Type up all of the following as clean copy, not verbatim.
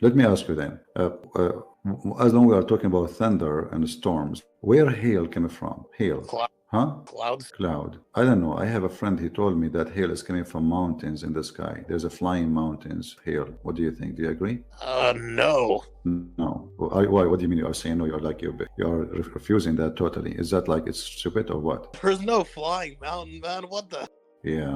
Let me ask you then. As long as we are talking about thunder and storms, where hail came from? Hail. Huh? Clouds. Cloud. I don't know. I have a friend. He told me that hail is coming from mountains in the sky. There's a flying mountains hail. What do you think? Do you agree? No. No. Why? What do you mean? You are saying no? You're refusing that totally. Is that like it's stupid or what? There's no flying mountain, man. What the? Yeah,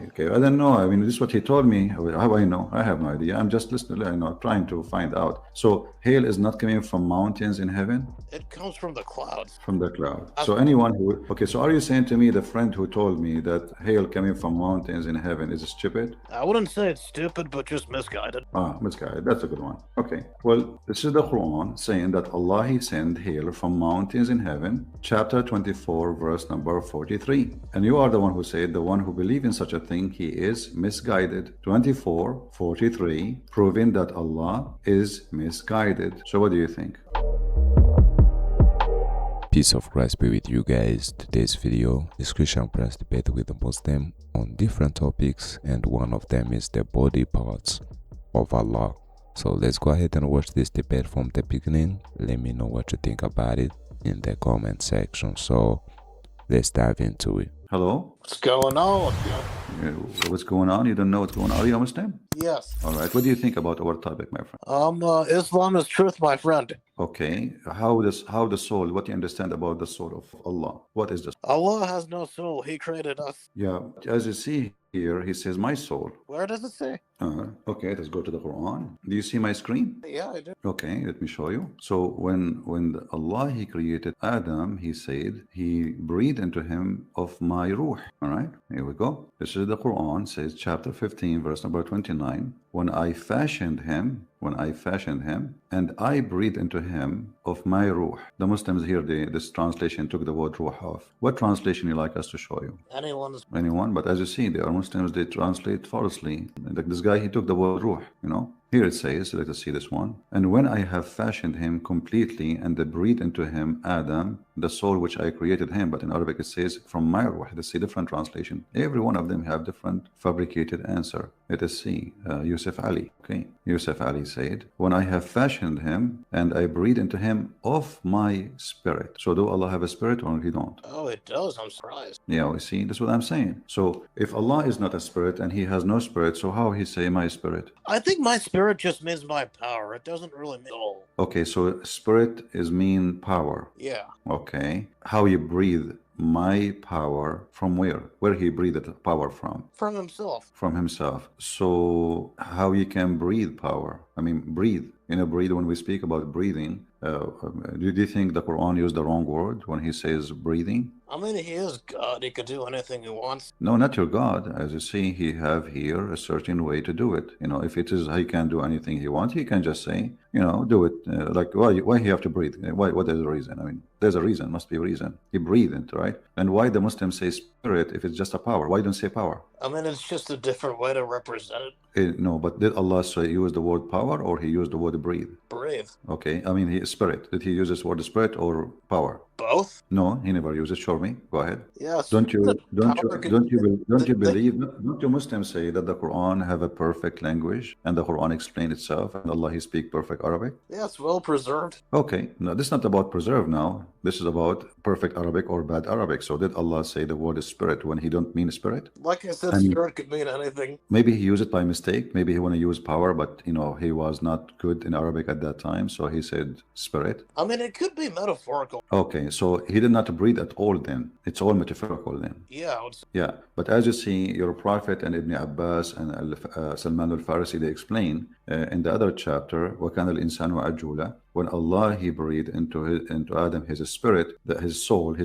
okay. I don't know. I mean, this is what he told me. How I know? I have no idea. I'm just listening, trying to find out. So hail is not coming from mountains in heaven? It comes from the clouds. From the cloud. So anyone who, okay, so are you saying to me the friend who told me that hail coming from mountains in heaven is stupid? I wouldn't say it's stupid, but just misguided. Misguided. That's a good one. Okay. Well, this is the Quran saying that Allah He sent hail from mountains in heaven, chapter 24, verse number 43. And you are the one who said the one who believe in such a thing, he is misguided. 24:43, proving that Allah is misguided. So what do you think? Peace of Christ be with you guys. Today's video is Christian Prince debate with a Muslim on different topics, and one of them is the body parts of Allah. So let's go ahead and watch this debate from the beginning. Let me know what you think about it in the comment section. So let's dive into it. Hello? What's going on? What's going on? You don't know what's going on? Are you a Muslim? Yes. All right. What do you think about our topic, my friend? Islam is truth, my friend. Okay. How the soul, what do you understand about the soul of Allah? What is this? Allah has no soul. He created us. Yeah. As you see here, he says, my soul. Where does it say? Okay, let's go to the Quran. Do you see my screen? Yeah, I do. Okay, let me show you. So when Allah He created Adam, He said He breathed into him of my ruh. All right, here we go. This is the Quran, says chapter 15, verse number 29. When I fashioned him, and I breathed into him of my ruh. The Muslims here, this translation took the word ruh off. What translation you like us to show you? Anyone, but as you see, there are Muslims, they translate falsely. Like this guy, he took the word ruh, Here it says, let us see this one. And when I have fashioned him completely and breathed into him, Adam, the soul which I created him, but in Arabic it says from my ruh. Let's see different translation. Every one of them have different fabricated answer. Let us see, Yusuf Ali. Okay, Yusuf Ali said, when I have fashioned him and I breathed into him of my spirit. So do Allah have a spirit or he don't? Oh, it does. I'm surprised. Yeah, we see, that's what I'm saying. So if Allah is not a spirit and he has no spirit, so how he say my spirit? I think my spirit just means my power. It doesn't really mean soul. Okay, so spirit is mean power. Yeah. Okay. How you breathe my power from where? Where he breathed the power from? From himself. From himself. So how you can breathe power? I mean, breathe. Breathe, when we speak about breathing, do you think the Quran used the wrong word when he says breathing? I mean, he is God. He could do anything he wants. No, not your God. As you see, he have here a certain way to do it. If it is he can do anything he wants, he can just say, do it. Like why he have to breathe? What is the reason? I mean, there's a reason. Must be a reason. He breathed, right? And why the Muslims say spirit if it's just a power? Why don't say power? I mean, it's just a different way to represent it. No, but did Allah say use the word power or he used the word breathe? Breathe. Okay, I mean, he spirit. Did he use this word spirit or power? Both? No, he never used it. Show me. Go ahead. Yes. Don't you believe? Don't you Muslims say that the Quran have a perfect language and the Quran explain itself and Allah He speak perfect Arabic? Yes, well preserved. Okay, no, this is not about preserve now. This is about perfect Arabic or bad Arabic. So did Allah say the word is spirit when he don't mean spirit? Like I said, spirit could mean anything. Maybe he used it by mistake. Maybe he want to use power, but he was not good in Arabic at that time, so he said spirit. I mean, it could be metaphorical. Okay, so he did not breathe at all then. It's all metaphorical then. Yeah. Yeah, but as you see, your prophet and Ibn Abbas and Salman al-Farisi, they explain in the other chapter, وَكَانَ الْإِنسَانُ عَجُولًا, when Allah He breathed into Adam his spirit, that his soul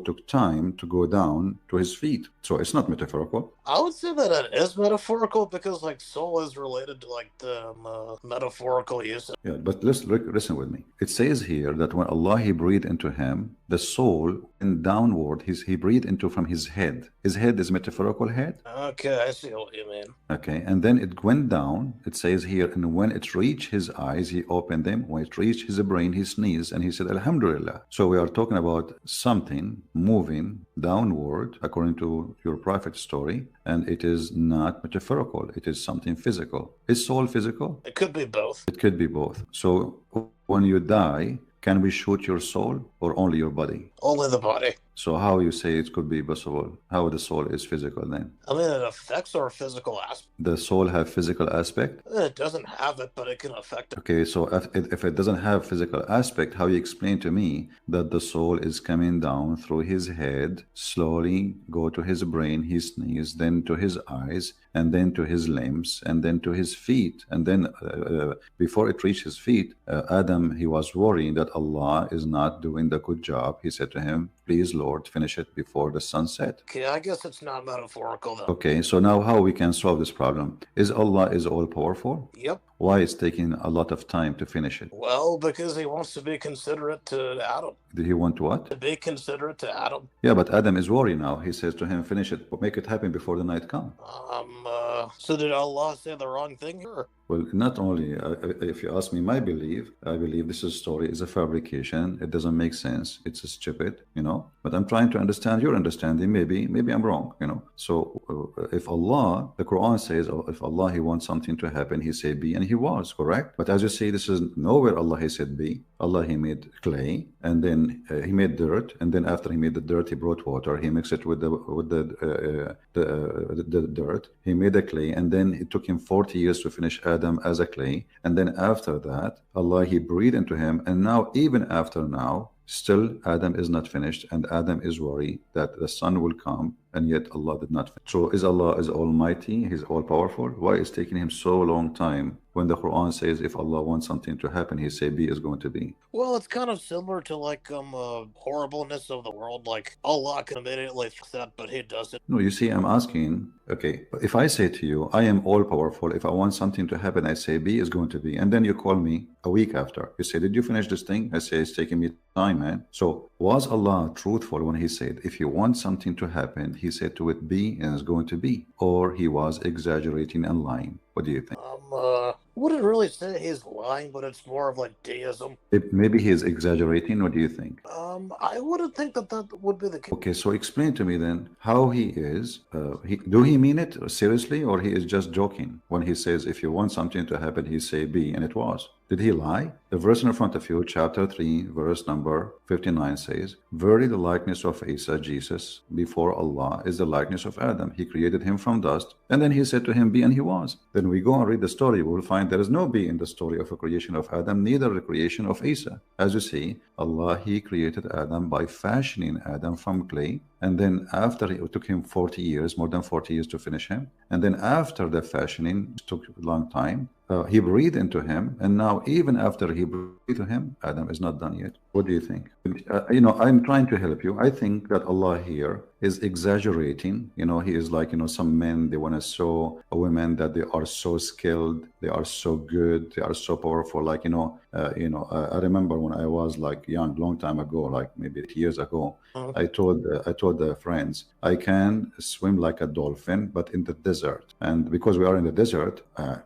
took time to go down to his feet. So it's not metaphorical. I would say that it is metaphorical because soul is related to the metaphorical use. Yeah, but listen with me. It says here that when Allah He breathed into him the soul went downward. He breathed into from his head. His head is metaphorical head. Okay, I see what you mean. Okay, and then it went down. It says here, and when it reached his eyes, he opened them. When it reached his brain, he sneezed and he said, Alhamdulillah. So we are talking about something moving downward, according to your prophet story, and it is not metaphorical. It is something physical. Is soul physical? It could be both. It could be both. So when you die, can we shoot your soul or only your body? Only the body. So how you say it could be possible? How the soul is physical then? I mean, it affects our physical aspect. The soul have physical aspect? It doesn't have it, but it can affect it. Okay, so if it doesn't have physical aspect, how you explain to me that the soul is coming down through his head, slowly go to his brain, he sneezes, then to his eyes, and then to his limbs, and then to his feet. And then before it reached his feet, Adam, he was worrying that Allah is not doing the good job. He said to him, please, Lord, finish it before the sun set. Okay, I guess it's not metaphorical, though. Okay, so now how we can solve this problem? Is Allah is all-powerful? Yep. Why it's taking a lot of time to finish it? Well, because he wants to be considerate to Adam. Did he want what? To be considerate to Adam. Yeah, but Adam is worried now. He says to him, finish it, but make it happen before the night comes. So did Allah say the wrong thing here? Well, not only, if you ask me my belief, I believe this story is a fabrication. It doesn't make sense. It's stupid, you know. But I'm trying to understand your understanding. Maybe I'm wrong, you know. So if Allah, the Quran says, if Allah, he wants something to happen, he say be, and he was, correct? But as you say, this is nowhere Allah, he said be. Allah, he made clay, and then he made dirt, and then after he made the dirt, he brought water. He mixed it with the dirt. He made the clay, and then it took him 40 years to finish Adam as a clay. And then after that, Allah, he breathed into him. And now, even after now, still Adam is not finished, and Adam is worried that the sun will come, and yet Allah did not finish. So is Allah is almighty, he's all powerful? Why is taking him so long time when the Quran says if Allah wants something to happen, he say be is going to be? Well, it's kind of similar to like horribleness of the world. Like Allah can immediately fix that, but he doesn't. No, you see, I'm asking, okay, if I say to you, I am all powerful, if I want something to happen, I say be is going to be, and then you call me a week after, you say, did you finish this thing? I say, it's taking me time, man. So was Allah truthful when he said, if you want something to happen, he said to it be and it's going to be, or he was exaggerating and lying? What do you think? Wouldn't really say he's lying, but it's more of like deism. Maybe he is exaggerating. What do you think? I wouldn't think that would be the case. Okay, so explain to me then how he is. Do he mean it seriously, or he is just joking when he says if you want something to happen, he say be, and it was? Did he lie? The verse in front of you, chapter 3, verse number 59 says, verily the likeness of Isa, Jesus, before Allah is the likeness of Adam. He created him from dust, and then he said to him, be, and he was. Then we go and read the story, we will find there is no be in the story of the creation of Adam, neither the creation of Isa. As you see, Allah, he created Adam by fashioning Adam from clay, and then after it took him 40 years, more than 40 years to finish him, and then after the fashioning, it took a long time, he breathed into him, and now even after he breathed to him, Adam is not done yet. What do you think? I'm trying to help you. I think that Allah here is exaggerating. He is like, some men, they want to show a women that they are so skilled, they are so good, they are so powerful. Like, I remember when I was like young, long time ago, like maybe 8 years ago, I told the friends, I can swim like a dolphin, but in the desert. And because we are in the desert,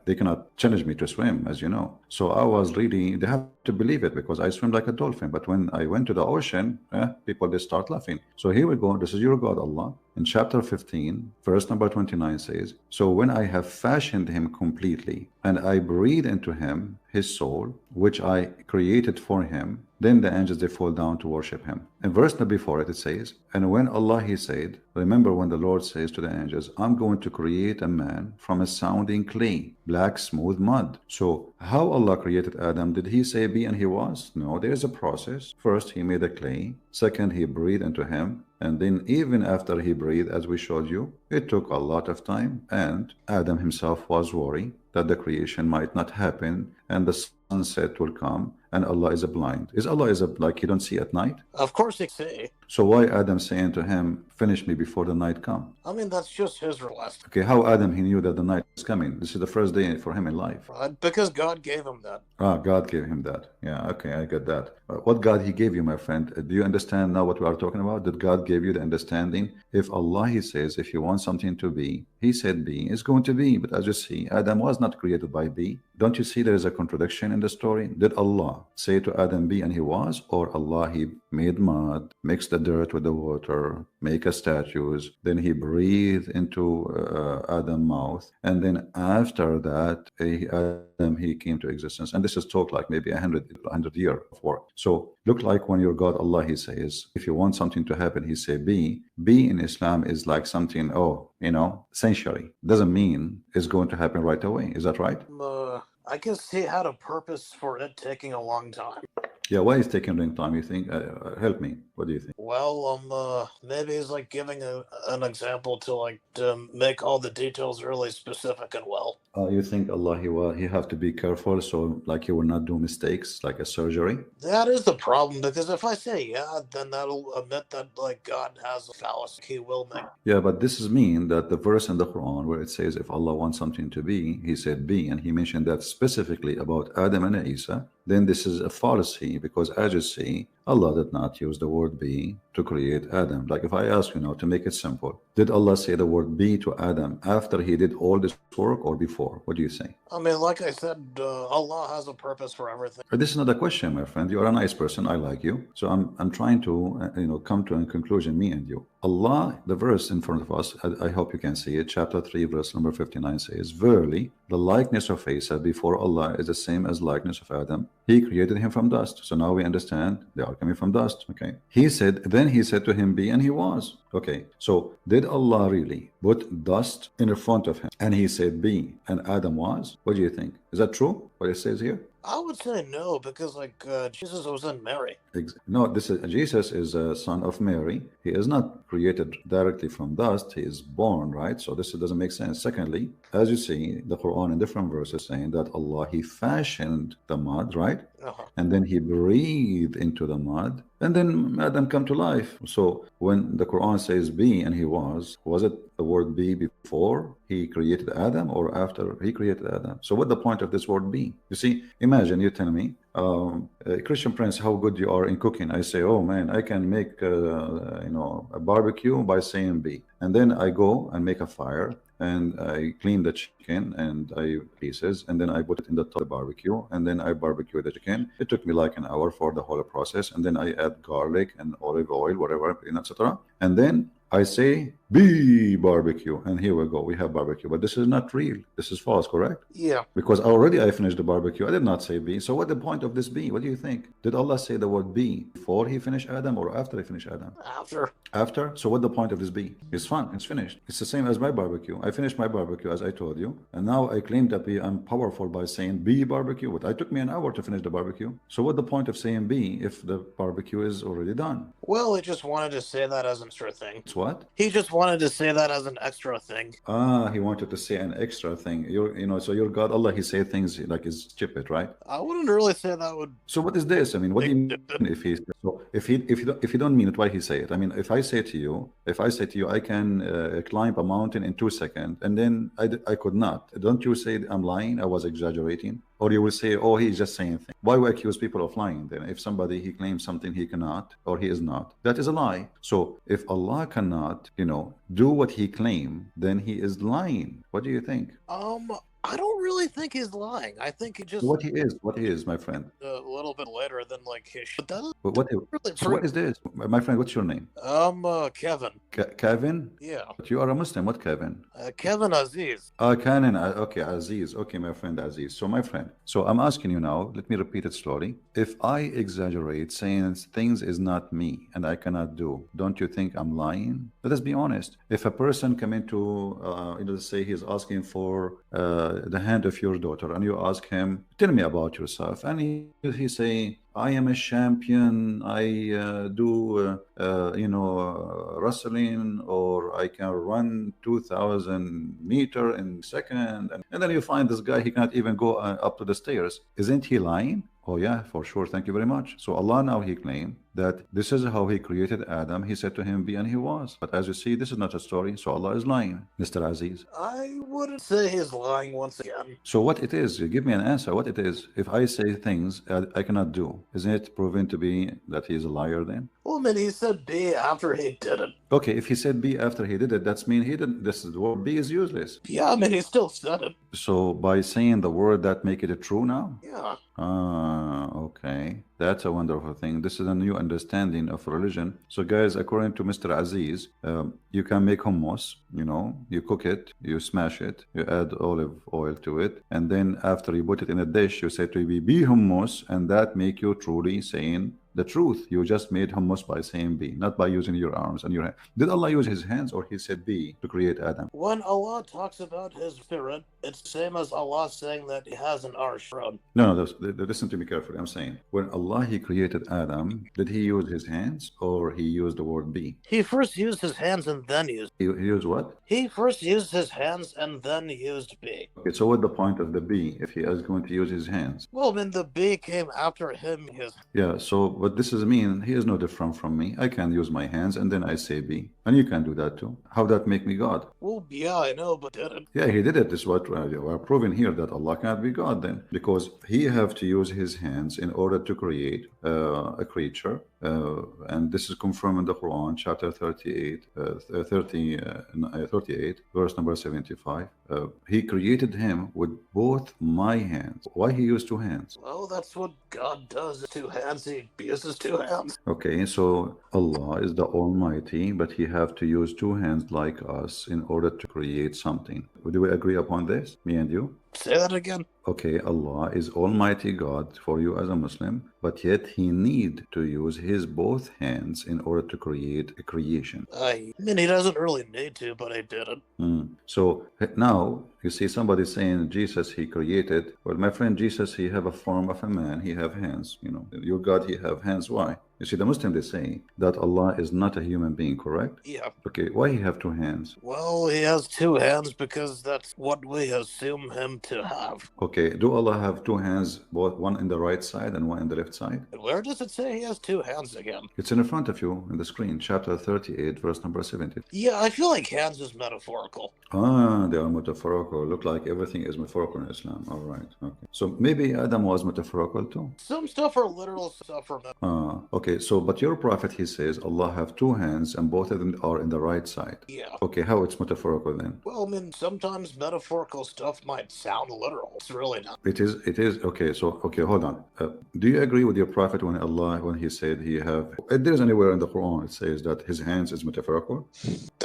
they cannot challenge me to swim, as you know. So I was really, they have to believe it because I swim like a dolphin. But when I went to the ocean, people, they start laughing. So here we go. This is your God, Allah. In chapter 15, verse number 29 says, so when I have fashioned him completely, and I breathe into him his soul, which I created for him, then the angels, they fall down to worship him. In verse before it, it says, and when Allah, he said, remember when the Lord says to the angels, I'm going to create a man from a sounding clay, black, smooth mud. So how Allah created Adam? Did he say be and he was? No, there's a process. First, he made a clay. Second, he breathed into him. And then even after he breathed, as we showed you, it took a lot of time. And Adam himself was worried that the creation might not happen and the sunset will come, and Allah is blind. Is Allah like he don't see at night? Of course he see. So why Adam saying to him, finish me before the night come? I mean, that's just his request. Okay, how Adam he knew that the night is coming? This is the first day for him in life. Because God gave him that. Ah, God gave him that. Yeah, okay, I get that. What God he gave you, my friend? Do you understand now what we are talking about? Did God give you the understanding? If Allah, he says, if you want something to be, he said be, it's going to be. But as you see, Adam was not created by be. Don't you see there is a contradiction in the story? Did Allah say to Adam be and he was? Or Allah, he made mud, mixed the dirt with the water, make a statues, then he breathed into Adam's mouth, and then after that, Adam, he came to existence. And this is talk like maybe 100 years of work. So look like when your God, Allah, he says, if you want something to happen, he say be. Be in Islam is like something, century. Doesn't mean it's going to happen right away. Is that right? I guess he had a purpose for it taking a long time. Yeah, why is taking a long time, you think? Help me. What do you think? Well, maybe he's like giving an example to make all the details really specific and well. You think Allah, he have to be careful, so like he will not do mistakes, like a surgery? That is the problem, because if I say yeah, then that'll admit that like God has a fallacy he will make. Yeah, but this is mean that the verse in the Quran where it says if Allah wants something to be, he said be, and he mentioned that specifically about Adam and Isa, then this is a fallacy, because as you see, Allah did not use the word be to create Adam. Like if I ask you now to make it simple, did Allah say the word be to Adam after he did all this work or before? What do you say? I mean, like I said, Allah has a purpose for everything. This is not a question, my friend. You are a nice person. I like you. So I'm trying to come to a conclusion, me and you. Allah, the verse in front of us, I hope you can see it, chapter 3, verse number 59 says, verily, the likeness of Isa before Allah is the same as likeness of Adam. He created him from dust. So now we understand they are coming from dust. Okay. Then he said to him, be, and he was. Okay. So did Allah really put dust in front of him and he said, be, and Adam was? What do you think? Is that true? What it says here? I would say no, because Jesus was in Mary. No, Jesus is a son of Mary. He is not created directly from dust. He is born, right? So this doesn't make sense. Secondly, as you see, the Quran in different verses saying that Allah, he fashioned the mud, right? And then he breathed into the mud, and then Adam come to life. So when the Quran says be and he was it the word be before he created Adam or after he created Adam? So what the point of this word be? You see, imagine you tell me, Christian Prince, how good you are in cooking. I say, oh man, I can make a barbecue by saying be, and then I go and make a fire and I clean the chicken and I pieces, and then I put it in the top of the barbecue, and then I barbecue the chicken. It took me like an hour for the whole process, and then I add garlic and olive oil, whatever, etc. And then I say be barbecue, and here we go, we have barbecue. But this is not real. This is false, correct? Yeah. Because already I finished the barbecue. I did not say be. So what the point of this be? What do you think? Did Allah say the word be before he finished Adam or after he finished Adam? After. So what the point of this be? It's fun. It's finished. It's the same as my barbecue. I finished my barbecue as I told you, and now I claim that I'm powerful by saying be barbecue. But it took me an hour to finish the barbecue. So what the point of saying be if the barbecue is already done? Well, he just wanted to say that as an extra thing. It's what? He just wanted to say that as an extra thing. He wanted to say an extra thing. So your God, Allah, he say things like is stupid, right? I wouldn't really say that would. So what is this? I mean, what do you mean if he don't mean it, why he say it? I mean, if I say to you, I can climb a mountain in 2 seconds, and then I could not. Don't you say I'm lying? I was exaggerating? Or you will say, oh, he's just saying things. Why we accuse people of lying then? If somebody, he claims something he cannot or he is not, that is a lie. So if Allah cannot, do what he claimed, then he is lying. What do you think? I don't really think he's lying. I think he just... What he is, my friend. A little bit later than like his... But that is what is this? My friend, what's your name? Kevin. Kevin? Yeah. But you are a Muslim. What Kevin? Kevin Aziz. Kevin. Okay, Aziz. Okay, my friend Aziz. So my friend. So I'm asking you now, let me repeat it slowly. If I exaggerate saying things is not me and I cannot do, don't you think I'm lying? Let us be honest. If a person come into, let's say he's asking for the hand of your daughter, and you ask him, tell me about yourself. And he say, I am a champion. I do, wrestling, or I can run 2,000 meter in second. And then you find this guy, he can't even go up to the stairs. Isn't he lying? Oh yeah, for sure. Thank you very much. So Allah now he claimed that this is how he created Adam. He said to him, be, and he was. But as you see, this is not a story. So Allah is lying, Mr. Aziz. I wouldn't say he's lying once again. So what it is, you give me an answer. What it is, if I say things I cannot do, isn't it proven to be that he is a liar then? Well, I mean, he said B after he did it. Okay, if he said B after he did it, that's mean he didn't. This is the word B is useless. Yeah, I mean, he still said it. So by saying the word, that make it true now? Yeah. Ah, okay. That's a wonderful thing. This is a new understanding of religion. So guys, according to Mr. Aziz, you can make hummus, you cook it, you smash it, you add olive oil to it, and then after you put it in a dish, you say to be hummus, and that make you truly saying the truth. You just made hummus by saying be, not by using your arms and your hand. Did Allah use his hands, or he said be to create Adam? When Allah talks about his spirit, it's the same as Allah saying that he has an arsh. No, listen to me carefully. I'm saying, when Allah he created Adam, did he use his hands, or he used the word be? He first used his hands and then used. He used what? He first used his hands and then used be. Okay, so what's the point of the be if he is going to use his hands? Well, I mean, the be came after him. Yeah, so what this is mean, he is no different from me. I can use my hands and then I say be. And you can do that too. How that make me God? Well, yeah, I know, but did it? Yeah, he did it. This is what we're proving here, that Allah can't be God then. Because he have to use his hands in order to create a creature. And this is confirmed in the Quran, chapter 38, 38, verse number 75. He created him with both my hands. Why he used two hands? Well, that's what God does. Two hands, he uses two hands. Okay, so Allah is the Almighty, but he have to use two hands like us in order to create something. Do we agree upon this, me and you? Say that again. Okay, Allah is Almighty God for you as a Muslim, but yet he need to use his both hands in order to create a creation. I mean, he doesn't really need to, but he did it. So now you see somebody saying Jesus he created. Well, my friend, Jesus he have a form of a man. He have hands. Your God he have hands. Why? You see, the Muslim they say that Allah is not a human being, correct? Yeah. Okay, why he have two hands? Well, he has two hands because that's what we assume him to have. Okay, do Allah have two hands, both one in the right side and one in the left side? Where does it say he has two hands again? It's in front of you in the screen, chapter 38, verse number 70. Yeah, I feel like hands is metaphorical. Ah, they are metaphorical. Look like everything is metaphorical in Islam. All right. Okay. So maybe Adam was metaphorical too. Some stuff are literal, stuff are metaphorical. Okay. So, but your prophet, he says, Allah have two hands and both of them are in the right side. Yeah. Okay. How it's metaphorical then? Well, I mean, sometimes metaphorical stuff might sound literal. It's really not. It is. Okay. So, okay, hold on. Do you agree with your prophet when he said he have, there is anywhere in the Quran, it says that his hands is metaphorical?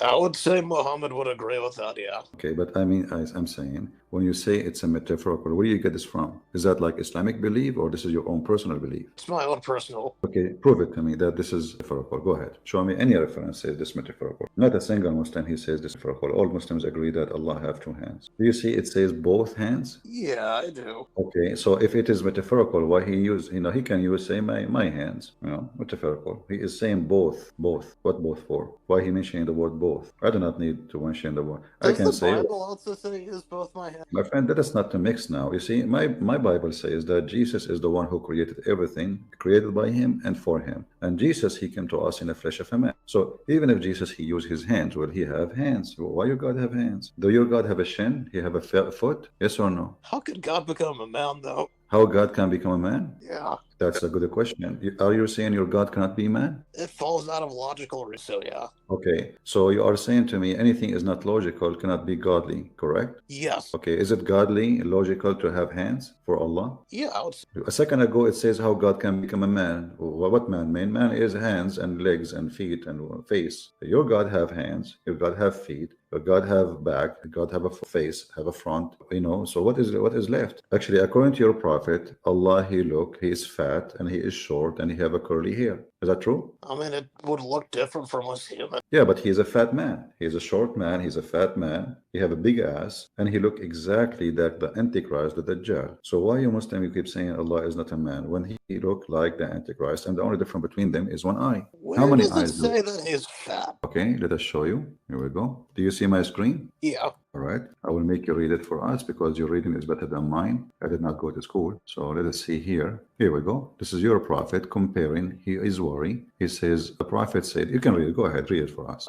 I would say Muhammad would agree with that, yeah. Okay, but I mean, I'm saying, when you say it's a metaphorical, where do you get this from? Is that like Islamic belief, or this is your own personal belief? It's my own personal. Okay, prove it to me that this is metaphorical. Go ahead. Show me any reference says this metaphorical. Not a single Muslim he says this metaphorical. All Muslims agree that Allah have two hands. Do you see it says both hands? Yeah, I do. Okay, so if it is metaphorical, why he use, he can use say my hands, metaphorical. He is saying both. What both for? Why he mentioning the word both? I do not need to mention the word. I can say. Does the Bible also say use both my hands? My friend, that is not to mix now. You see, my Bible says that Jesus is the one who created everything, created by him and for him. And Jesus, he came to us in the flesh of a man. So even if Jesus, he used his hands, will he have hands? Why your God have hands? Do your God have a shin? He have a foot? Yes or no? How could God become a man, though? How God can become a man? Yeah. That's a good question. Are you saying your God cannot be man? It falls out of logical reason, so yeah. Okay, so you are saying to me anything is not logical, cannot be godly, correct? Yes. Okay, is it godly, logical to have hands for Allah? Yeah, I would say. A second ago it says how God can become a man. What man? Man is hands and legs and feet and face. Your God have hands, your God have feet, your God have back, God have a face, have a front, so what is left? Actually, according to your prophet, Allah, he is fat and he is short and he have a curly hair. Is that true? I mean, it would look different from us humans. Yeah, but he's a fat man. He's a short man. He's a fat man. He have a big ass, and he look exactly like the Antichrist, the Dajjal. So why you Muslim you keep saying Allah is not a man when he look like the Antichrist, and the only difference between them is one eye? How Where many does it eyes do? say that he's fat? Okay, let us show you. Here we go. Do you see my screen? Yeah. All right. I will make you read it for us because your reading is better than mine. I did not go to school. So let us see here. Here we go. This is your prophet comparing. He is worried. He says, the prophet said, you can read it. Go ahead. Read it for us.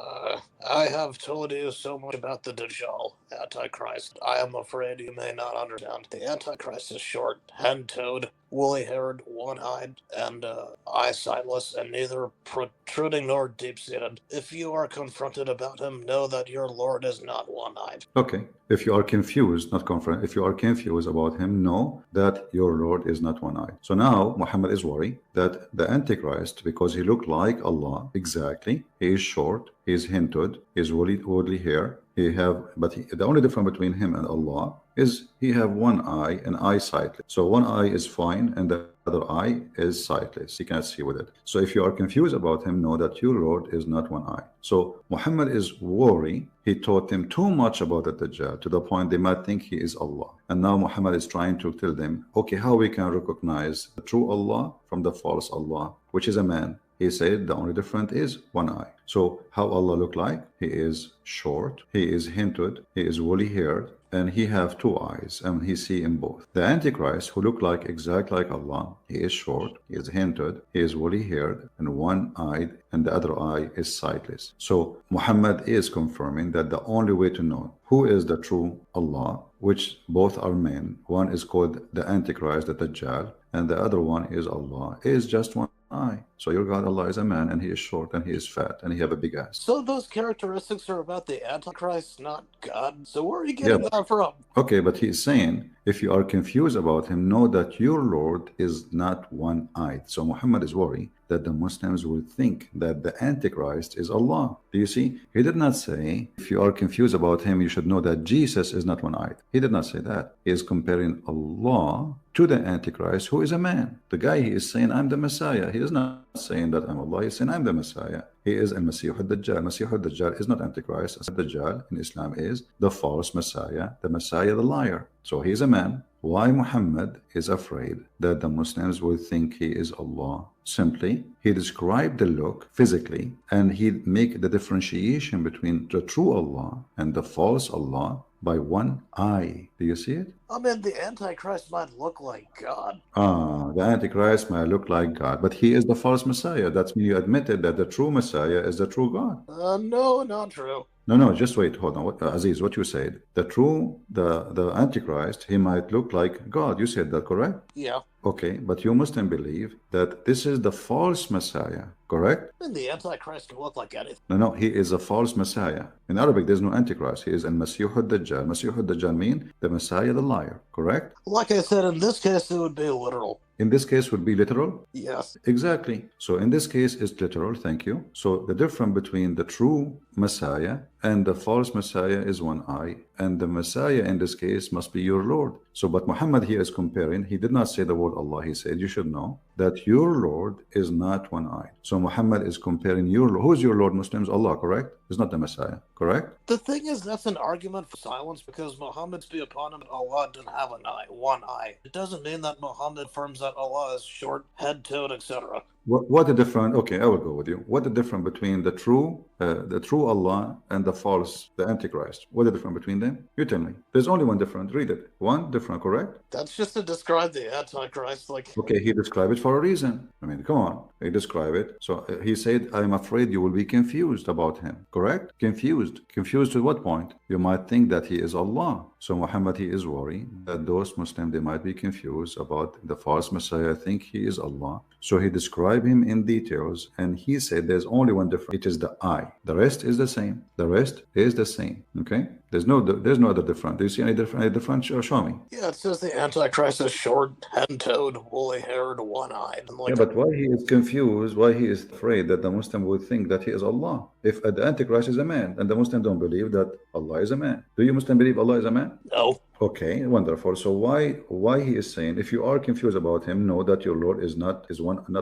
I have told you so much about the Dajjal, Antichrist. I am afraid you may not understand. The Antichrist is short, hen-toed, woolly-haired, one-eyed, and eye-sightless, and neither protruding nor deep-seated. If you are confronted about him, know that your Lord is not one-eyed. Okay. If you are confused, not confront, if you are confused about him, know that your Lord is not one-eyed. So now Muhammad is worried that the Antichrist, because he looked like Allah exactly, he is short, he is hinted, he is woolly hair, the only difference between him and Allah is he have one eye, an eye sightless. So one eye is fine and the other eye is sightless. He cannot see with it. So if you are confused about him, know that your Lord is not one eye. So Muhammad is worried. He taught them too much about the Dajjal to the point they might think he is Allah. And now Muhammad is trying to tell them, okay, how we can recognize the true Allah from the false Allah, which is a man. He said the only difference is one eye. So how Allah look like? He is short, he is hinted, he is woolly haired, and he have two eyes, and he see in both. The Antichrist, who look like exact like Allah, he is short, he is hinted, he is woolly haired, and one-eyed, and the other eye is sightless. So Muhammad is confirming that the only way to know who is the true Allah, which both are men, one is called the Antichrist, the Dajjal, and the other one is Allah, is just one eye. So your God Allah is a man, and he is short, and he is fat, and he have a big ass. So those characteristics are about the Antichrist, not God. So where are you getting that from? Okay, but he's saying, if you are confused about him, know that your Lord is not one-eyed. So Muhammad is worried that the Muslims will think that the Antichrist is Allah. Do you see? He did not say, if you are confused about him, you should know that Jesus is not one-eyed. He did not say that. He is comparing Allah to the Antichrist, who is a man. The guy, he is saying, I'm the Messiah. He is not saying that I'm Allah. He is saying, I'm the Messiah. He is al-Masih al-Dajjal. Masih al-Dajjal is not Antichrist. Dajjal in Islam is the false Messiah, the Messiah, the liar. So he is a man. Why Muhammad is afraid that the Muslims will think he is Allah? Simply, he described the look physically, and he make the differentiation between the true Allah and the false Allah by one eye. Do you see it? I mean, the Antichrist might look like God. The Antichrist might look like God, but he is the false Messiah. That's when you admitted that the true Messiah is the true God. No, not true. No, just wait, hold on. Aziz, what you said? The Antichrist, he might look like God. You said that, correct? Yeah. Okay, but you Muslim believe that this is the false Messiah, correct? And the Antichrist can look like anything. No, he is a false Messiah. In Arabic, there's no Antichrist. He is al-Masih al-Dajjal. Masih al-Dajjal means the Messiah, the liar, correct? Like I said, in this case, it would be literal. In this case, would be literal? Yes. Exactly. So in this case, it's literal. Thank you. So the difference between the true Messiah and the false Messiah is one eye. And the Messiah in this case must be your Lord. So, but Muhammad here is comparing. He did not say the word Allah. He said, you should know that your Lord is not one eye. So Muhammad is comparing your Lord. Who's your Lord, Muslims? Allah, correct? It's not the Messiah, correct? The thing is, that's an argument for silence because Muhammad's be upon him, Allah didn't have an eye, one eye. It doesn't mean that Muhammad affirms that Allah is short, head-toed, etc. What the difference? Okay, I will go with you. What the difference between the true Allah and the false, the Antichrist? What the difference between them? You tell me. There's only one difference. Read it. One different, correct? That's just to describe the Antichrist, like. Okay, he described it for a reason. I mean, come on. He described it. So he said, I'm afraid you will be confused about him. Correct? Confused. Confused to what point? You might think that he is Allah. So Muhammad, he is worried that those Muslims, they might be confused about the false Messiah. I think he is Allah. So he described him in details, and he said there's only one difference. It is the eye. The rest is the same. The rest is the same. Okay? There's no other difference. Do you see any difference? Show me. Yeah, it says the Antichrist is short, head-toed, woolly-haired, one-eyed. Like, yeah, but why he is confused, why he is afraid that the Muslim would think that he is Allah? If the Antichrist is a man, and the Muslim don't believe that Allah is a man. Do you Muslim believe Allah is a man? no. Okay, wonderful. So why he is saying, if you are confused about him, know that your Lord is not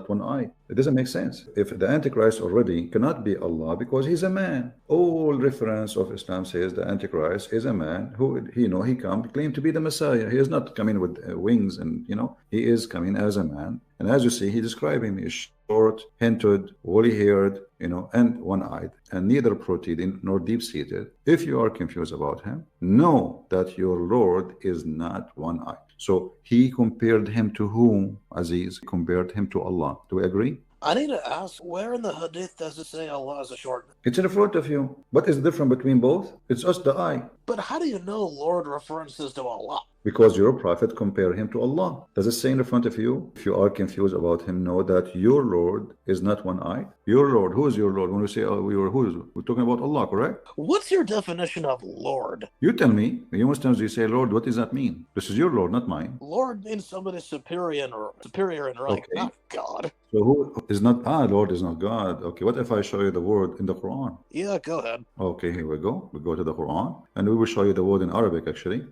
one eye. It doesn't make sense. If the Antichrist already cannot be Allah because he's a man. All reference of Islam says the Antichrist is a man who he come claim to be the Messiah. He is not coming with wings, and he is coming as a man. And as you see, he described him as short, hinted, woolly-haired, and one-eyed, and neither protruding nor deep-seated. If you are confused about him, know that your Lord is not one-eyed. So he compared him to whom, Aziz? Compared him to Allah. Do we agree? I need to ask, where in the Hadith does it say Allah is a short man? It's in front of you. What is the difference between both? It's just the eye. But how do you know Lord references to Allah? Because your prophet compared him to Allah. Does it say in front of you? If you are confused about him, know that your Lord is not one-eyed. Your Lord, who is your Lord? When we say we're talking about Allah, correct? What's your definition of Lord? You tell me. You Muslims, you say Lord, what does that mean? This is your Lord, not mine. Lord means somebody superior in rank, Okay. not God. So who is not Lord is not God. Okay, what if I show you the word in the Quran? Yeah, go ahead. Okay, here we go. We go to the Quran and we will show you the word in Arabic actually.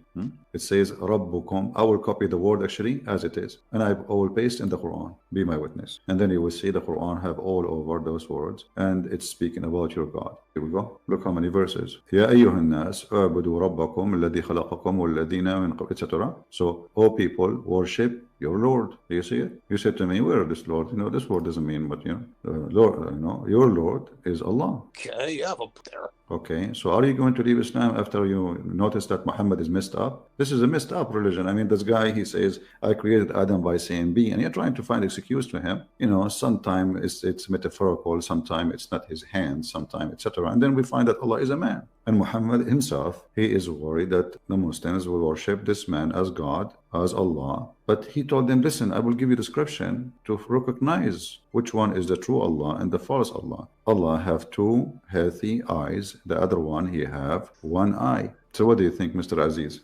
It says Rabbukum. I will copy the word actually as it is, and I will paste in the Quran. Be my witness. And then you will see the Quran have all over those words, and it's speaking about your God. Here we go. Look how many verses. Ya ayyuhan nas, a'budu rabbakum alladhi khalaqakum walladhina min qabl, etc. So, all people worship your Lord. Do you see it? You said to me, where is this Lord? This word doesn't mean, but Lord, your Lord is Allah. Okay, you have a there. Okay, so are you going to leave Islam after you notice that Muhammad is messed up? This is a messed up religion. I mean, this guy, he says, I created Adam by saying B, and you're trying to find excuse to him. Sometimes it's metaphorical, sometimes it's not his hands, sometimes, etc. And then we find that Allah is a man. And Muhammad himself, he is worried that the Muslims will worship this man as God, as Allah. But he told them, listen, I will give you description to recognize which one is the true Allah and the false Allah. Allah have two healthy eyes. The other one, he have one eye. So what do you think, Mr. Aziz?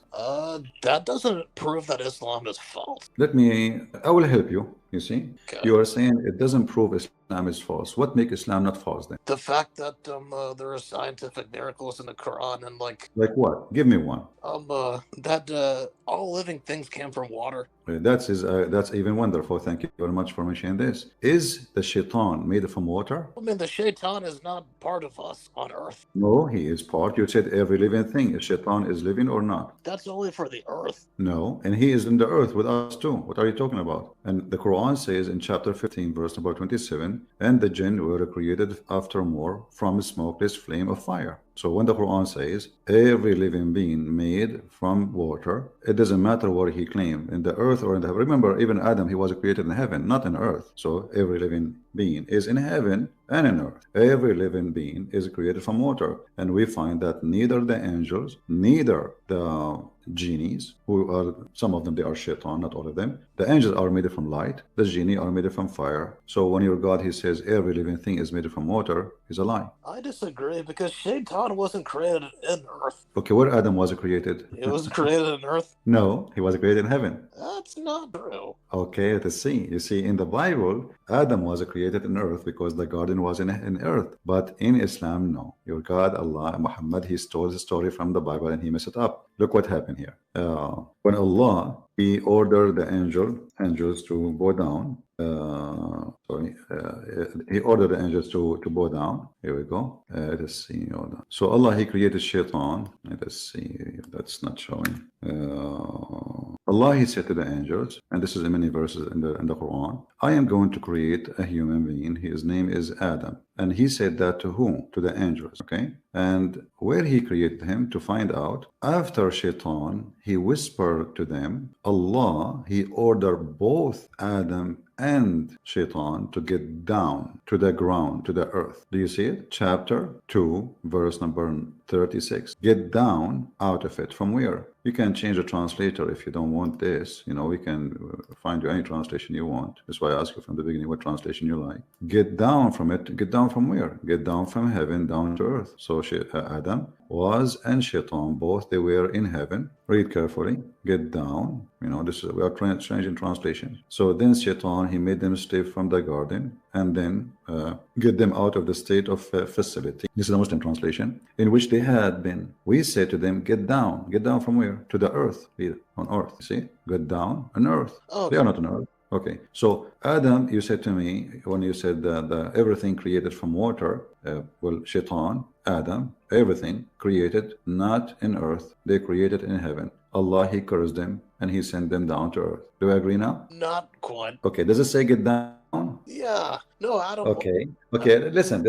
That doesn't prove that Islam is false. I will help you. You see, Okay. You are saying it doesn't prove Islam is false. What makes Islam not false then? The fact that there are scientific miracles in the Quran and like what? Give me one. That all living things came from water. That's even wonderful. Thank you very much for mentioning this. Is the shaitan made from water? I mean, the shaitan is not part of us on earth. No, he is part. You said every living thing. Is shaitan is living or not? That's only for the earth. No, and he is in the earth with us too. What are you talking about? And the Quran says in chapter 15, verse number 27, and the jinn were created after more from a smokeless flame of fire. So when the Quran says every living being made from water, it doesn't matter what he claimed, in the earth or in the heaven. Remember, even Adam, he was created in heaven, not in earth. So every living being is in heaven and in earth. Every living being is created from water. And we find that neither the angels, neither the genies, who are, some of them, they are shaitan, not all of them. The angels are made from light. The genie are made from fire. So when your God, he says every living thing is made from water, is a lie. I disagree, because shaitan wasn't created in earth. Okay, where Adam was created? It was created in earth? No, he was created in heaven. That's not true. Okay, let's see. You see, in the Bible, Adam was created in earth because the garden was in earth. But in Islam, no. Your God, Allah, Muhammad, he stole the story from the Bible and he messed it up. Look what happened here. When Allah, he ordered the angels to bow down. He ordered the angels to bow down. Here we go. Let's see. So Allah, he created shaitan. Let's see. That's not showing. Allah, he said to the angels, and this is in many verses in the Quran, I am going to create a human being. His name is Adam. And he said that to whom? To the angels. Okay. And where he created him, to find out, after shaitan, he whispered to them, Allah, he ordered both Adam and shaitan to get down to the ground, to the earth. Do you see it? Chapter 2, verse number 36. Get down out of it. From where? You can change the translator if you don't want this. We can find you any translation you want. That's why I asked you from the beginning what translation you like. Get down from it. Get down from where? Get down from heaven down to earth. So Adam was and Shaitan, both they were in heaven. Read carefully. Get down. You know, this is we are changing translation. So then Shaitan, he made them stay from the garden and then get them out of the state of facility. This is the Muslim translation, in which they had been. We said to them, get down. Get down from where? To the earth. On earth. You see? Get down on earth. Okay. They are not on earth. Okay, so Adam, you said to me when you said the everything created from water, well, Shaitan, Adam, everything created not in earth, they created in heaven. Allah, he cursed them and he sent them down to earth. Do I agree now? Not quite. Okay, does it say get down? Yeah. No, I don't. Okay. Listen,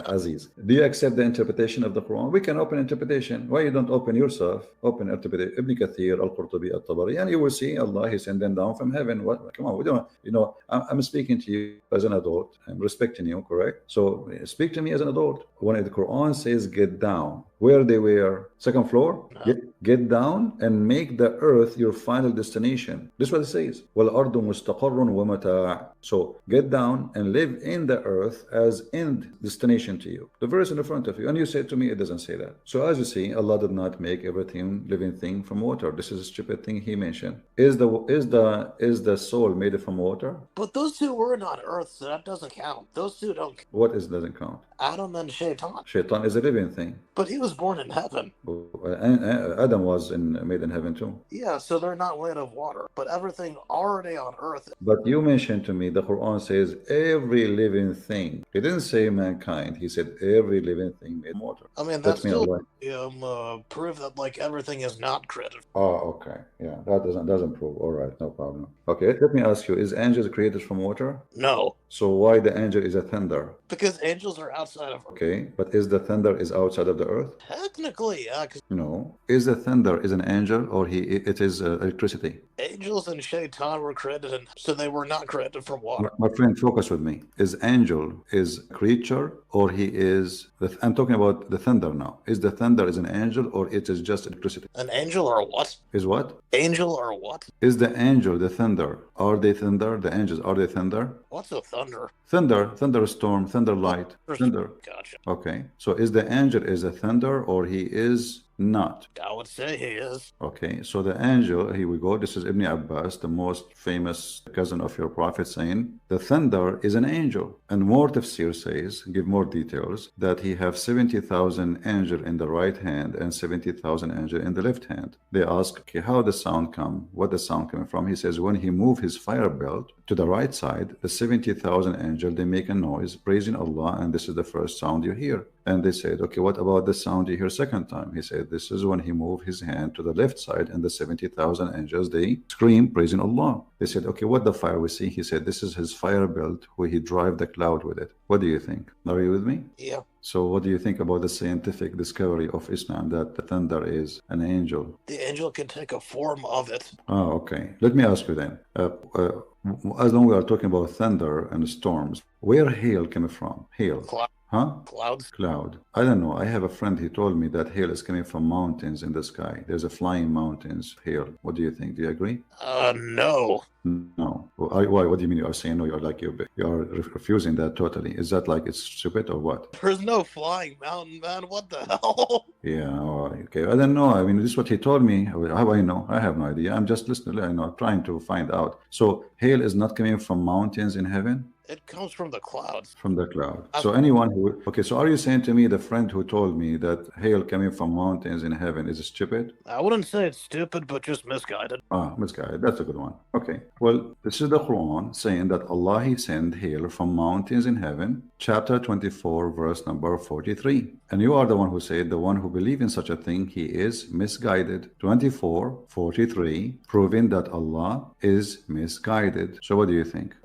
Aziz. Do you accept the interpretation of the Quran? We can open interpretation. Why you don't open yourself? Open interpretation. Ibn Kathir, Al-Qurtubi, Al-Tabari, and you will see Allah, he sent them down from heaven. What? Come on, we don't. You know, I'm speaking to you as an adult. I'm respecting you, correct? So speak to me as an adult. When the Quran says get down, where they were, second floor, No. get down and make the earth your final destination. This is what it says. وَالْأَرْضُ مُسْتَقَرٌ وَمَتَاعٌ. So get down and live in the earth as end destination to you. The verse in the front of you. And you said to me, it doesn't say that. So as you see, Allah did not make everything living thing from water. This is a stupid thing he mentioned. Is the soul made from water? But those two weren't on earth, so that doesn't count. Those two don't count. What is doesn't count? Adam and Shaitan. Shaitan is a living thing. But he was born in heaven. And Adam was made in heaven too. Yeah, so they're not made of water. But everything already on earth. But you mentioned to me the Quran says every living thing. He didn't say mankind. He said every living thing made water. I mean, that's me still proof that like everything is not created. Oh, okay. Yeah, that doesn't prove. All right, no problem. Okay, let me ask you: is angels created from water? No, So why the angel is a thunder? because angels are outside of. Okay, but is the thunder is outside of the earth? Technically, yeah, because No. Is the thunder is an angel or it is electricity? angels and Shaitan were created, so they were not created from water. My friend, focus with me. Is angel is creature or he is? I'm talking about the thunder now. Is the thunder is an angel or it is just electricity? An angel or what? Is what? Angel or what? Is the angel the thunder? Are they thunder? The angels are they thunder? What's a thunder? Thunder, thunderstorm, thunder light, thunder. Gotcha. Okay. So is the angel is a thunder or he is not? I would say he is. Okay, so the angel, here we go. This is Ibn Abbas, the most famous cousin of your prophet, saying the thunder is an angel. And more tafsir says, give more details, that he have 70,000 angel in the right hand and 70,000 angel in the left hand. They ask, okay, how the sound come? What the sound coming from? He says, when he move his fire belt to the right side, the 70,000 angel, they make a noise praising Allah, and this is the first sound you hear. And they said, okay, what about the sound you hear second time? He said, this is when he moved his hand to the left side and the 70,000 angels, they scream, praising Allah. They said, okay, what the fire we see? He said, this is his fire belt where he drive the cloud with it. What do you think? Are you with me? Yeah. So what do you think about the scientific discovery of Islam that the thunder is an angel? The angel can take a form of it. Oh, okay. Let me ask you then. As long as we are talking about thunder and storms, where hail came from? Hail. Huh? Clouds. Cloud. I don't know. I have a friend, he told me that hail is coming from mountains in the sky. There's a flying mountains hail. What do you think? Do you agree? No. No. Why? What do you mean you are saying no? You are refusing that totally. Is that like it's stupid or what? There's no flying mountain, man. What the hell? Yeah. All right. Okay. I don't know. I mean, this is what he told me. How I know? I have no idea. I'm just listening. I know. Trying to find out. So hail is not coming from mountains in heaven. It comes from the clouds. From the cloud. So anyone who... Okay, so are you saying to me the friend who told me that hail coming from mountains in heaven is stupid? I wouldn't say it's stupid, but just misguided. Ah, misguided. That's a good one. Okay. Well, this is the Quran saying that Allah, he sent hail from mountains in heaven. Chapter 24, verse number 43. And you are the one who said, the one who believes in such a thing, he is misguided. 24, 43, proving that Allah is misguided. So what do you think?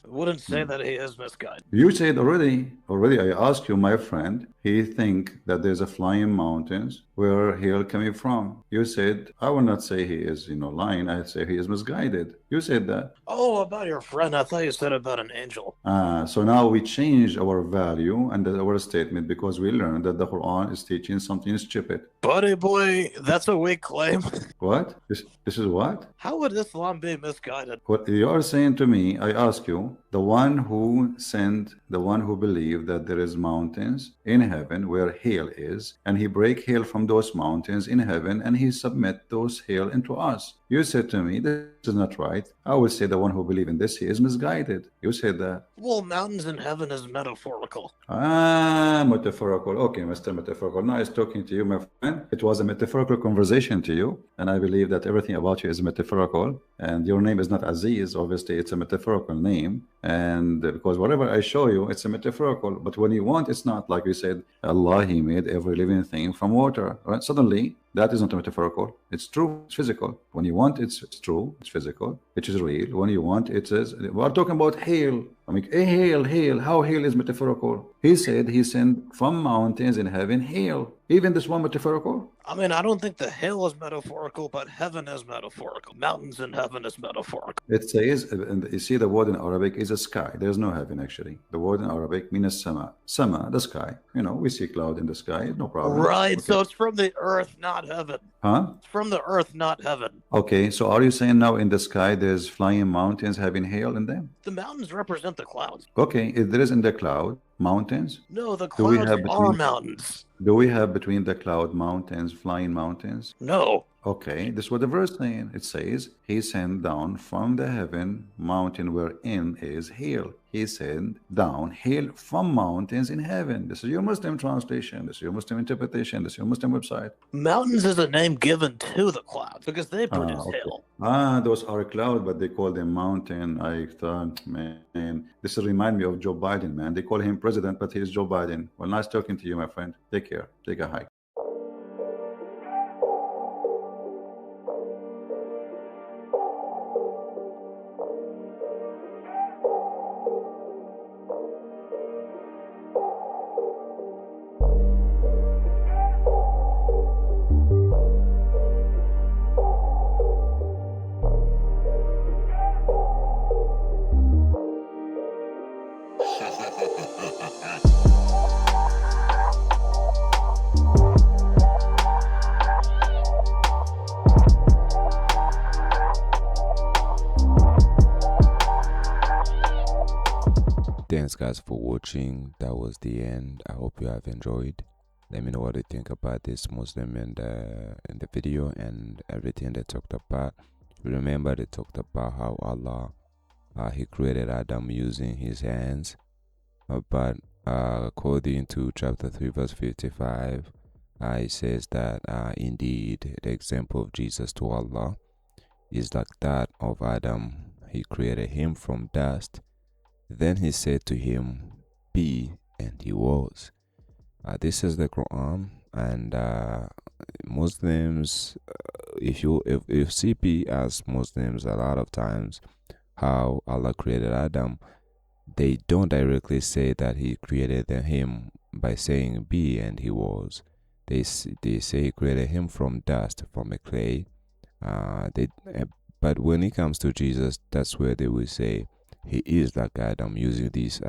Wouldn't say that he is misguided. You said already I asked you, my friend, he think that there's a flying mountains where hail coming from. You said, I will not say he is, lying. I say he is misguided. You said that. Oh, about your friend. I thought you said about an angel. So now we change our value and our statement because we learned that the Quran is teaching something stupid. Buddy boy, that's a weak claim. What? This is what? How would Islam be misguided? What you are saying to me, I ask you, the one who sent, the one who believed that there is mountains in heaven where hail is, and he break hail from those mountains in heaven, and he submit those hail into us. You said to me, this is not right. I will say the one who believe in this, he is misguided. You said that. Well, mountains in heaven is metaphorical. Metaphorical. Okay, Mr. Metaphorical. Nice talking to you, my friend. It was a metaphorical conversation to you, and I believe that everything about you is metaphorical. And your name is not Aziz. Obviously, it's a metaphorical name. And because whatever I show you, it's a metaphorical. But when you want, it's not. Like we said, Allah, He made every living thing from water. Right? Suddenly, that is not metaphorical. It's true. It's physical. When you want, it's true. It's physical. It is real. When you want, it is. We are talking about hail. I mean, hail. How hail is metaphorical? He said he sent from mountains in heaven hail. Even this one metaphorical? I mean, I don't think the hail is metaphorical, but heaven is metaphorical. Mountains in heaven is metaphorical. It says, and you see the word in Arabic is a sky. There's no heaven actually. The word in Arabic means sama. Sama, the sky. You know, we see cloud in the sky, no problem. Right, Okay. so it's from the earth, not heaven. Huh? It's from the earth, not heaven. Okay, so are you saying now in the sky there's flying mountains having hail in them? The mountains represent the clouds. Okay, if there is in the cloud mountains, No, the do we clouds have are between mountains. do we have between the cloud mountains, flying mountains? No. Okay, this is what the verse saying. It says, He sent down from the heaven mountain wherein is hail. He sent down hail from mountains in heaven. This is your Muslim translation. This is your Muslim interpretation. This is your Muslim website. Mountains is a name given to the clouds because they produce Okay. hail. Those are cloud, but they call them mountain. I thought, man, this remind me of Joe Biden, man. They call him president, but he's Joe Biden. Well, nice talking to you, my friend. Take care. Take a hike. Thanks guys for watching. That was the end. I hope you have enjoyed. Let me know what you think about this Muslim in the video and everything they talked about. Remember, they talked about how Allah he created Adam using his hands, but according to chapter 3 verse 55, it says that indeed the example of Jesus to Allah is like that of Adam. He created him from dust. Then he said to him, be, and he was. This is the Quran, and Muslims, if CP asks Muslims a lot of times how Allah created Adam, they don't directly say that he created him by saying be and he was. They say he created him from dust, from a clay. But when it comes to Jesus, that's where they will say he is like Adam, using this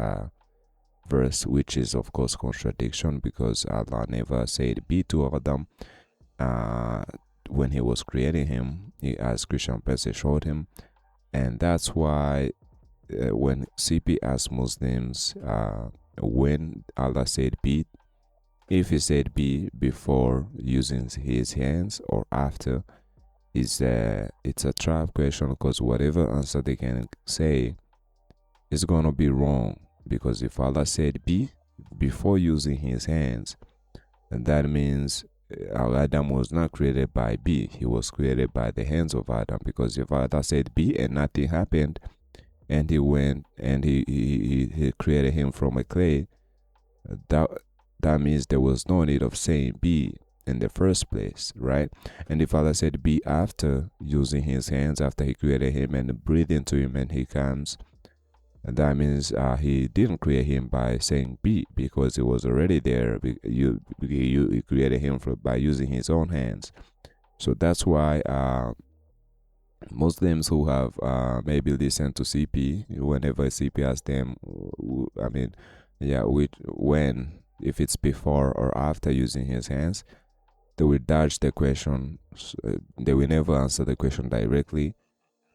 verse, which is of course contradiction, because Allah never said be to Adam when he was creating him, as christianprince showed him. And that's why when CP asks Muslims when Allah said be, if he said be before using his hands or after, it's a trap question, because whatever answer they can say is gonna be wrong. Because if Allah said be before using his hands, that means Adam was not created by be, he was created by the hands of Adam. Because if Allah said be and nothing happened, and he went and he created him from a clay, that means there was no need of saying be in the first place, right? And if Allah said be after using his hands, after he created him and breathed into him and he comes, and that means he didn't create him by saying be, because it was already there. You created him by using his own hands. So that's why Muslims who have maybe listened to CP, whenever CP asks them, I mean, yeah, when, if it's before or after using his hands, they will dodge the question. They will never answer the question directly,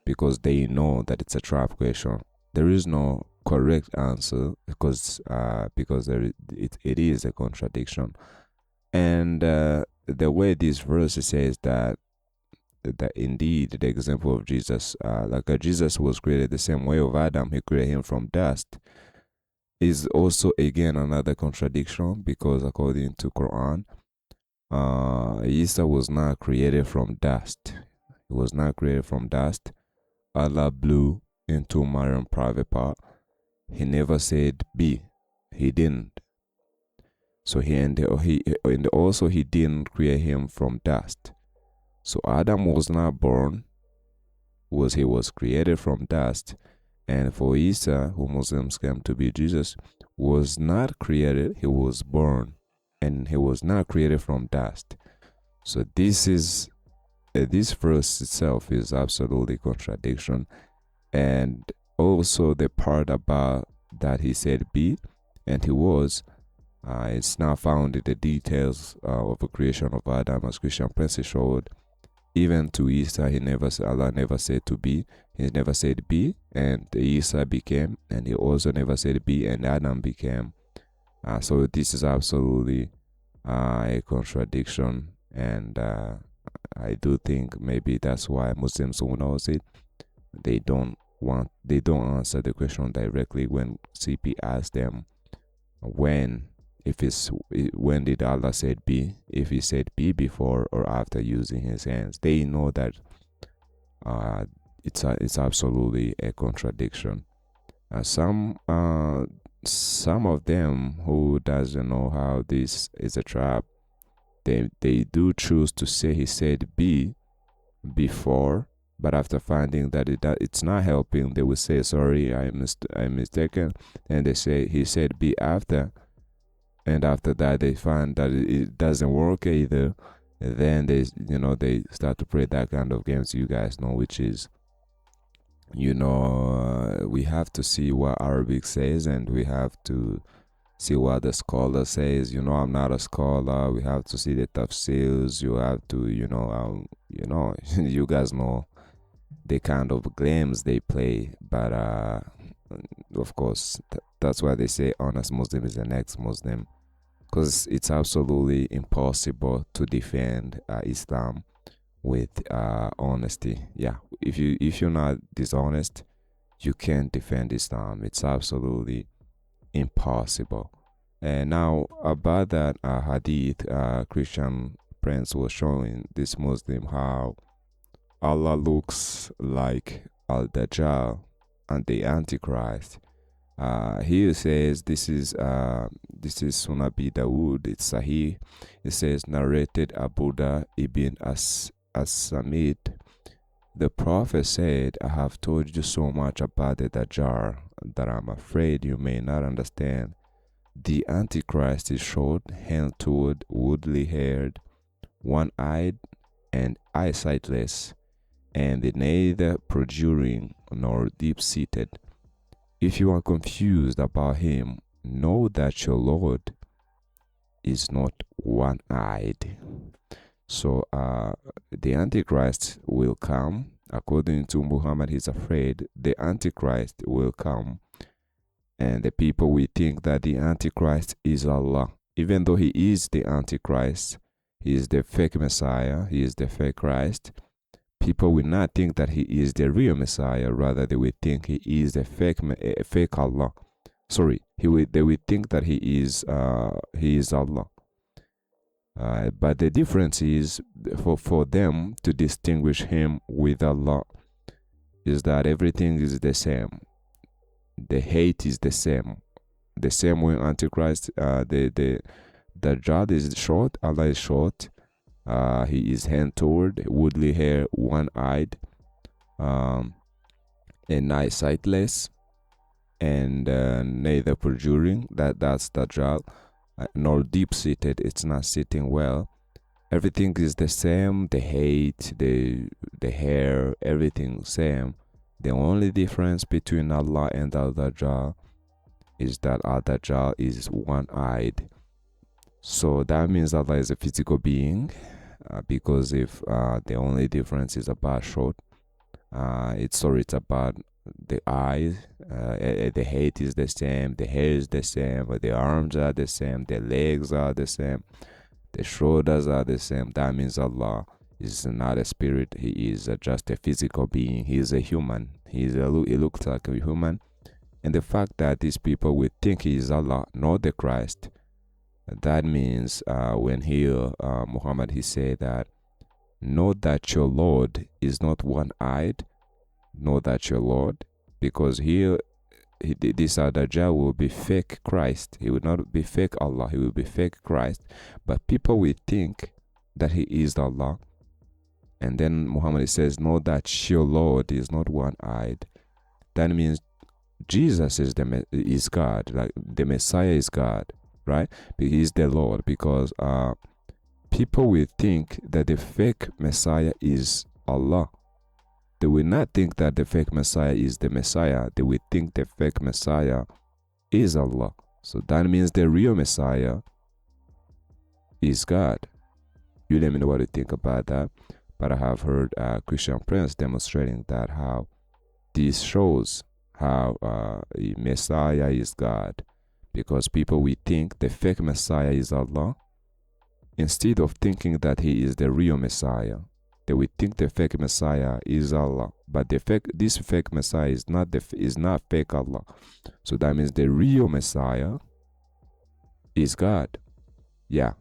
because they know that it's a trap question. There is no correct answer because it is a contradiction. And the way this verse says that indeed the example of Jesus, Jesus was created the same way of Adam, he created him from dust, is also again another contradiction, because according to Quran, Isa was not created from dust. He was not created from dust. Allah blew into Maryam private part. He never said be. He didn't. So and also he didn't create him from dust. So Adam was not born, he was created from dust. And for Isa, who Muslims claim to be Jesus, was not created, he was born. And he was not created from dust. So this verse itself is absolutely contradiction. And also the part about that he said be and he was, it's not found in the details of the creation of Adam, as Christian Prince showed. Even to Isa, Allah never said to be. He never said be, and Isa became, and he also never said be, and Adam became. So this is absolutely a contradiction, and I do think maybe that's why Muslims who knows it, they don't answer the question directly when CP asks them when did Allah said be, if he said be before or after using his hands. They know that it's absolutely a contradiction. Some of them who doesn't know how this is a trap, they do choose to say he said be before, but after finding that it's not helping, they will say sorry, I'm mistaken, and they say he said be after. And after that, they find that it doesn't work either. And then they start to play that kind of games you guys know, which is, we have to see what Arabic says, and we have to see what the scholar says. I'm not a scholar. We have to see the tafsirs. You have to, you guys know the kind of games they play. But of course, that's why they say honest Muslim is the next Muslim. Because it's absolutely impossible to defend Islam with honesty. Yeah, if you're not dishonest, you can't defend Islam. It's absolutely impossible. And now about that hadith, Christian Prince was showing this Muslim how Allah looks like Al-Dajjal and the Antichrist. Here says this is Sunabi Dawood, it's Sahih. It says narrated Abuda ibn As-Samit. The Prophet said, I have told you so much about the Dajjal that I'm afraid you may not understand. The Antichrist is short, hand-toed, woolly-haired, one-eyed, and eyesightless, and neither protruding nor deep-seated. If you are confused about him, know that your Lord is not one-eyed. So the Antichrist will come. According to Muhammad, he's afraid the Antichrist will come. And the people will think that the Antichrist is Allah. Even though he is the Antichrist, he is the fake Messiah, he is the fake Christ. People will not think that he is the real Messiah. Rather, they will think he is a fake Allah. Sorry, they will think that he is Allah. But the difference is for them to distinguish him with Allah is that everything is the same. The hate is the same. The same way Antichrist, the Dajjal is short, Allah is short. He is hand-toed, woolly hair, one-eyed, and eyesightless, and neither protruding. That's Dajjal, nor deep-seated. It's not sitting well. Everything is the same. The hate, the hair, everything same. The only difference between Allah and Al-Dajjal is that Al-Dajjal is one-eyed. So that means Allah is a physical being, because if the only difference is about short, it's about the eyes, The height is the same, the hair is the same, the arms are the same, the legs are the same, the shoulders are the same. That means Allah is not a spirit. He is just a physical being. He is a human. He looks like a human. And the fact that these people will think he is Allah, not the Christ, that means when here Muhammad, he said that, know that your Lord is not one-eyed, know that your Lord, because here this Dajjal will be fake Christ. He will not be fake Allah, he will be fake Christ. But people will think that he is Allah. And then Muhammad says, know that your Lord is not one-eyed. That means Jesus is God, like the Messiah is God, right? He is the Lord, because people will think that the fake Messiah is Allah. They will not think that the fake Messiah is the Messiah. They will think the fake Messiah is Allah. So that means the real Messiah is God. You let me know what you think about that. But I have heard Christian Prince demonstrating that how this shows how Messiah is God, because people will think the fake Messiah is Allah instead of thinking that he is the real Messiah. They will think the fake Messiah is Allah, but this fake Messiah is not fake Allah. So that means the real Messiah is God. Yeah.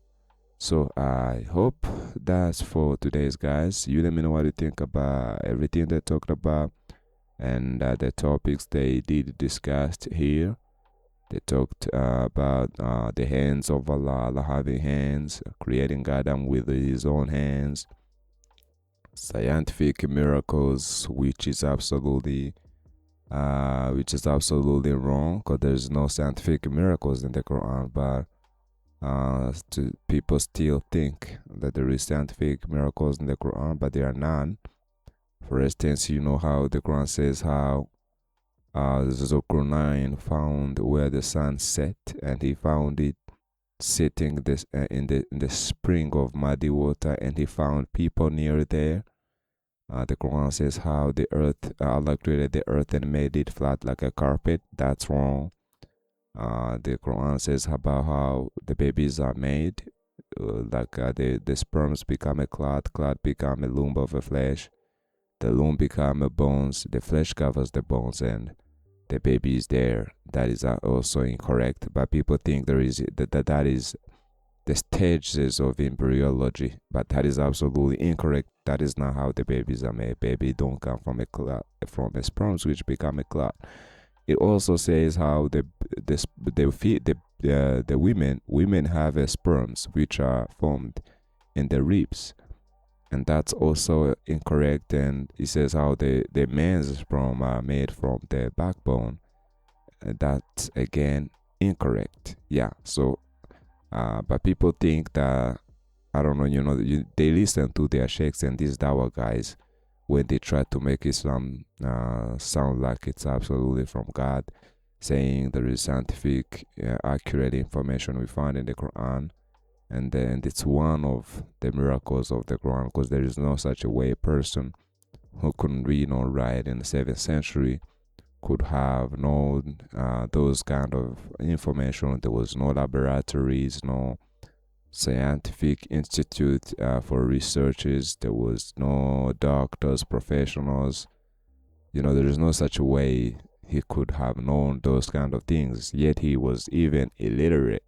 So I hope that's for today's, guys. You let me know what you think about everything they talked about and the topics they did discussed here. They talked about the hands of Allah, Allah having hands, creating Adam with his own hands, scientific miracles, which is absolutely wrong, because there's no scientific miracles in the Quran. But people still think that there is scientific miracles in the Quran, but there are none. For instance, you know how the Quran says how Zulkarnain found where the sun set, and he found it sitting in the spring of muddy water, and he found people near there. The Quran says how the earth, Allah created the earth and made it flat like a carpet. That's wrong. The Quran says about how the babies are made, the sperms become a clot become a lump of a flesh, the lump become a bones, the flesh covers the bones, and the baby is there. That is also incorrect. But people think that is the stages of embryology, but that is absolutely incorrect. That is not how the babies are made. Baby don't come from a clot, from a sperms which become a clot. It also says how the women have sperms which are formed in the ribs, and that's also incorrect. And it says how the men's sperm are made from the backbone. That's again incorrect. Yeah. So but people think that, I don't know, they listen to their sheikhs and these dawah guys when they try to make Islam sound like it's absolutely from God, saying there is scientific, accurate information we find in the Quran, and then it's one of the miracles of the Quran, because there is no such a way a person who couldn't read or write in the 7th century could have known those kind of information. There was no laboratories, no scientific institute for researchers. There was no doctors, professionals. There is no such a way he could have known those kind of things, yet he was even illiterate.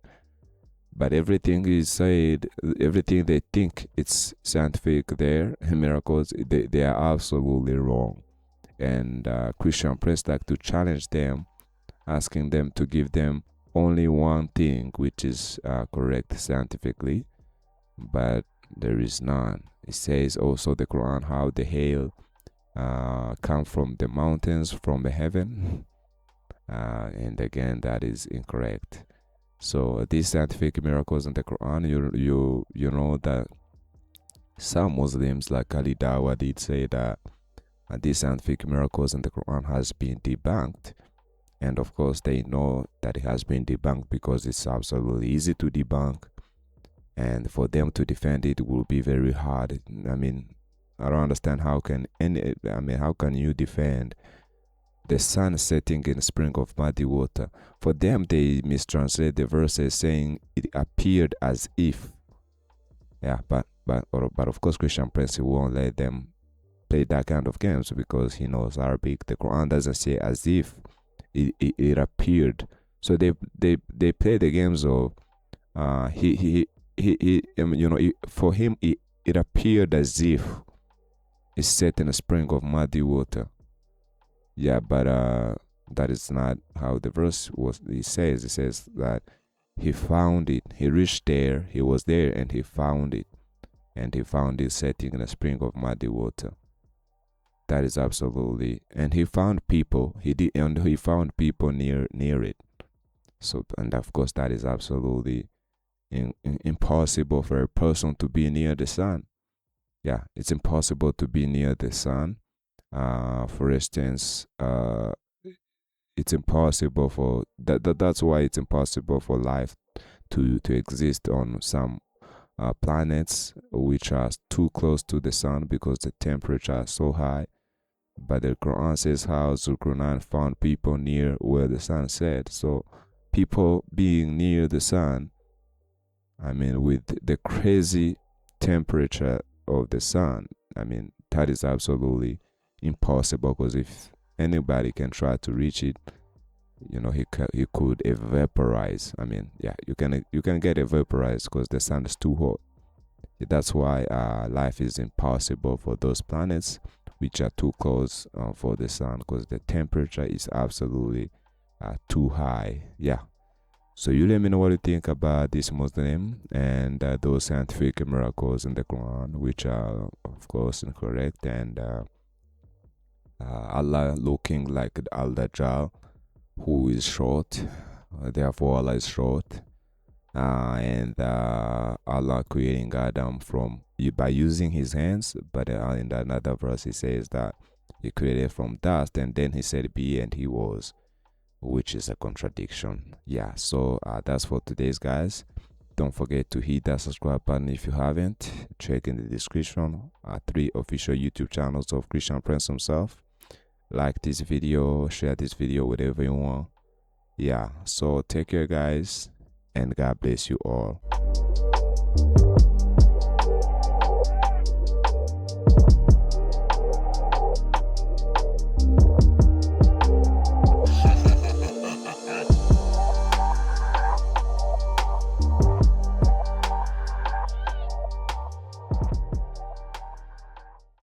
But everything is said, everything they think it's scientific there, miracles, they are absolutely wrong. And Christian Prince like to challenge them, asking them to give them only one thing which is correct scientifically, but there is none. It says also the Quran how the hail come from the mountains, from the heaven, and again that is incorrect. So these scientific miracles in the Quran, you know that some Muslims like Ali Dawa did say that these scientific miracles in the Quran has been debunked. And of course, they know that it has been debunked because it's absolutely easy to debunk. And for them to defend it will be very hard. I mean, I don't understand how can you defend the sun setting in a spring of muddy water. For them, they mistranslate the verse as saying it appeared as if. Yeah, but of course, Christian Prince won't let them play that kind of games because he knows Arabic. The Quran doesn't say as if it appeared. So they play the games of for him it appeared as if it's set in a spring of muddy water. Yeah, but that is not how the verse was. It says that he found it. He reached there. He was there, and he found it. And he found it setting in a spring of muddy water. That is absolutely. And he found people. He found people near it. So, and of course, that is absolutely impossible for a person to be near the sun. Yeah, it's impossible to be near the sun. For instance, it's impossible for that's why it's impossible for life to exist on some planets which are too close to the sun because the temperature is so high. But the Quran says how Zulkarnain found people near where the sun set. So people being near the sun, I mean, with the crazy temperature of the sun, I mean, that is absolutely impossible, because if anybody can try to reach it, he could evaporize. I mean, yeah, you can get vaporized because the sun is too hot. That's why life is impossible for those planets which are too close for the sun, because the temperature is absolutely too high. Yeah. So you let me know what you think about this Muslim and those scientific miracles in the Quran, which are of course incorrect, and Allah looking like Al-Dajjal, who is short. Therefore Allah is short. And Allah creating Adam by using his hands, but in another verse he says that he created from dust, and then he said be, and he was, which is a contradiction. Yeah, so that's for today's, guys. Don't forget to hit that subscribe button if you haven't. Check in the description 3 official YouTube channels of Christian Prince himself. Like this video, share this video, whatever you want. Yeah, so take care, guys, and God bless you all.